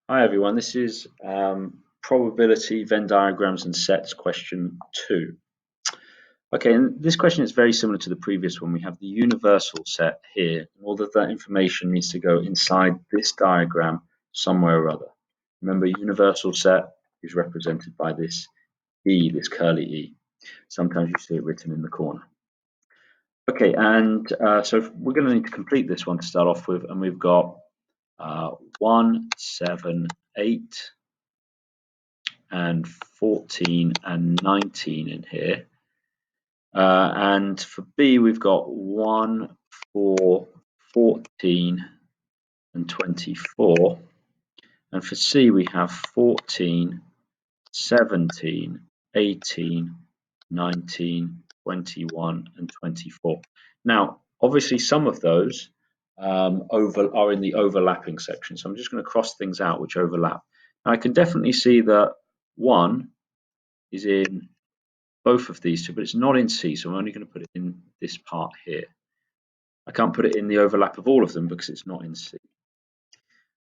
Hi everyone, this is probability Venn diagrams and sets question 2. Okay, and this question is very similar to the previous one. We have the universal set here, and all of that information needs to go inside this diagram somewhere or other. Remember, universal set is represented by this E, this curly E. Sometimes you see it written in the corner. Okay, and so we're going to need to complete this one to start off with, and we've got 1, 7, 8, and 14 and 19 in here. And for B, we've got 1, 4, 14, and 24. And for C, we have 14, 17, 18, 19, 21, and 24. Now, obviously, some of those are in the overlapping section. So I'm just going to cross things out which overlap. Now, I can definitely see that 1 is in both of these two, but it's not in C, so I'm only going to put it in this part here. I can't put it in the overlap of all of them because it's not in C.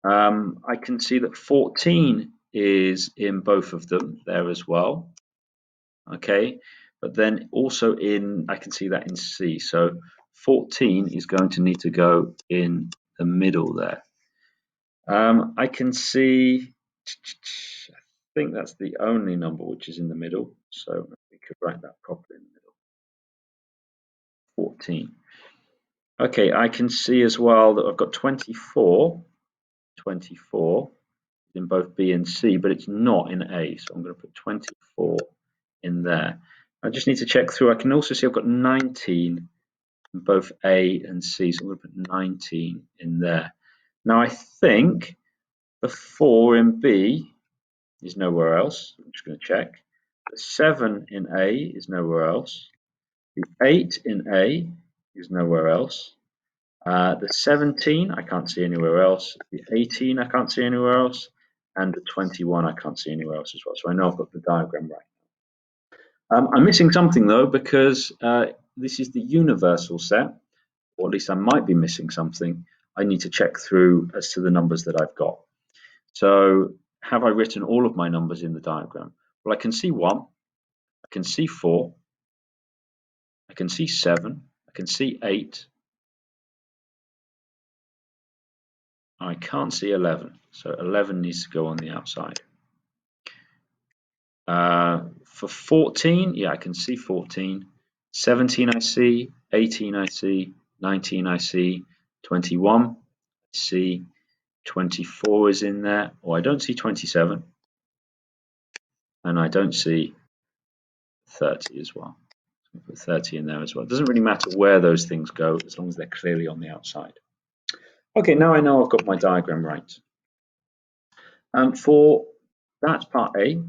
I can see that 14 is in both of them there as well. Okay, but then also I can see that in C. So 14 is going to need to go in the middle there. I can see, I think that's the only number which is in the middle. So we could write that properly in the middle. 14. Okay, I can see as well that I've got 24 in both B and C, but it's not in A. So I'm going to put 24 in there. I just need to check through. I can also see I've got 19 in both A and C. So I'm going to put 19 in there. Now I think the 4 in B is nowhere else. I'm just going to check. The 7 in A is nowhere else. The 8 in A is nowhere else. The 17 I can't see anywhere else. The 18 I can't see anywhere else. And the 21 I can't see anywhere else as well. So I know I've got the diagram right. I'm missing something though, because this is the universal set, or at least I might be missing something. I need to check through as to the numbers that I've got. So have I written all of my numbers in the diagram? Well, I can see 1, I can see 4, I can see 7, I can see 8, I can't see 11, so 11 needs to go on the outside. For 14, yeah, I can see 14. 17 I see, 18 I see, 19 I see, 21 I see, 24 is in there. Oh, I don't see 27, and I don't see 30 as well. So put 30 in there as well. It doesn't really matter where those things go as long as they're clearly on the outside. Okay, now I know I've got my diagram right. For that's part A,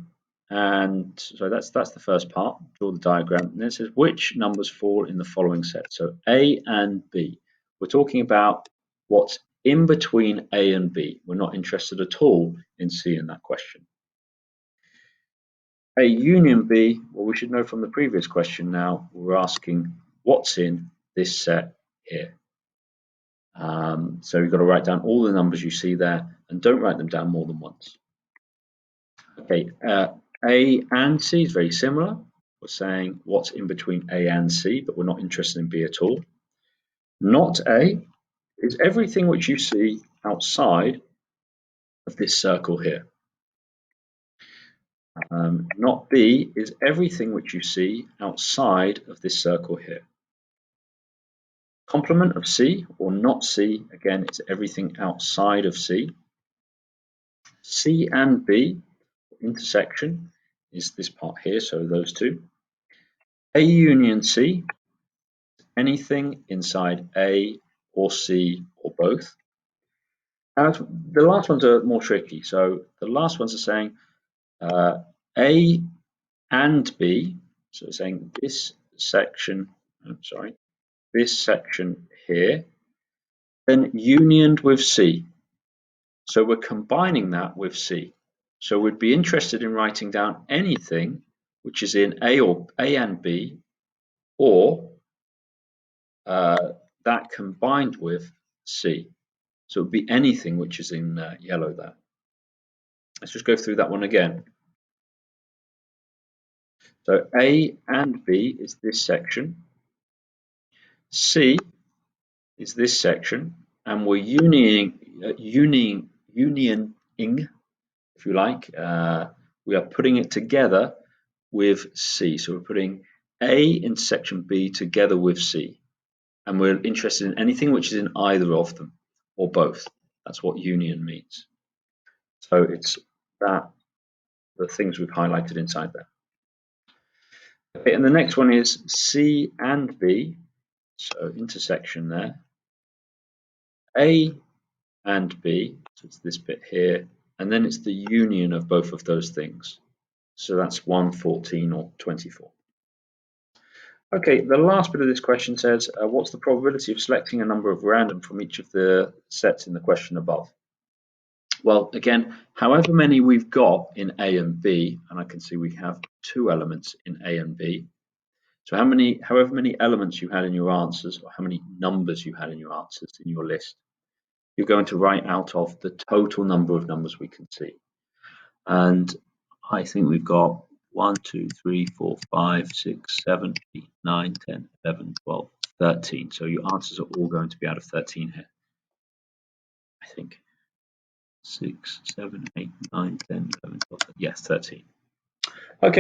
and so that's the first part. Draw the diagram, and then it says which numbers fall in the following set. So A and B. We're talking about what's in between A and B. We're not interested at all in C in that question. A union B, well, we should know from the previous question now, we're asking what's in this set here. So you've got to write down all the numbers you see there, and don't write them down more than once. Okay, A and C is very similar. We're saying what's in between A and C, but we're not interested in B at all. Not A is everything which you see outside of this circle here. Not B is everything which you see outside of this circle here. Complement of C or not C, again, it's everything outside of C. C and B, intersection, is this part here, so those two. A union C, anything inside A or C or both. The last ones are more tricky. So the last ones are saying A and B, so it's saying this section, this section here, then unioned with C. So we're combining that with C. So we'd be interested in writing down anything which is in A and B, or that combined with C. So it would be anything which is in yellow there. Let's just go through that one again. So A and B is this section, C is this section, and we're unioning, if you like. We are putting it together with C. So we're putting A in section B together with C, and we're interested in anything which is in either of them or both. That's what union means. So it's that the things we've highlighted inside there. Okay, and the next one is C and B, so intersection there. A and B, so it's this bit here, and then it's the union of both of those things. So that's 114 or 24. Okay, the last bit of this question says, what's the probability of selecting a number of random from each of the sets in the question above? Well, again, however many we've got in A and B, and I can see we have 2 elements in A and B. So however many elements you had in your answers, or how many numbers you had in your answers in your list, you're going to write out of the total number of numbers we can see. And I think we've got 1, 2, 3, 4, 5, 6, 7, 8, 9, 10, 11, 12, 13. So your answers are all going to be out of 13 here. I think 6, 7, 8, 9, 10, 11, 12, yes, 13. Okay.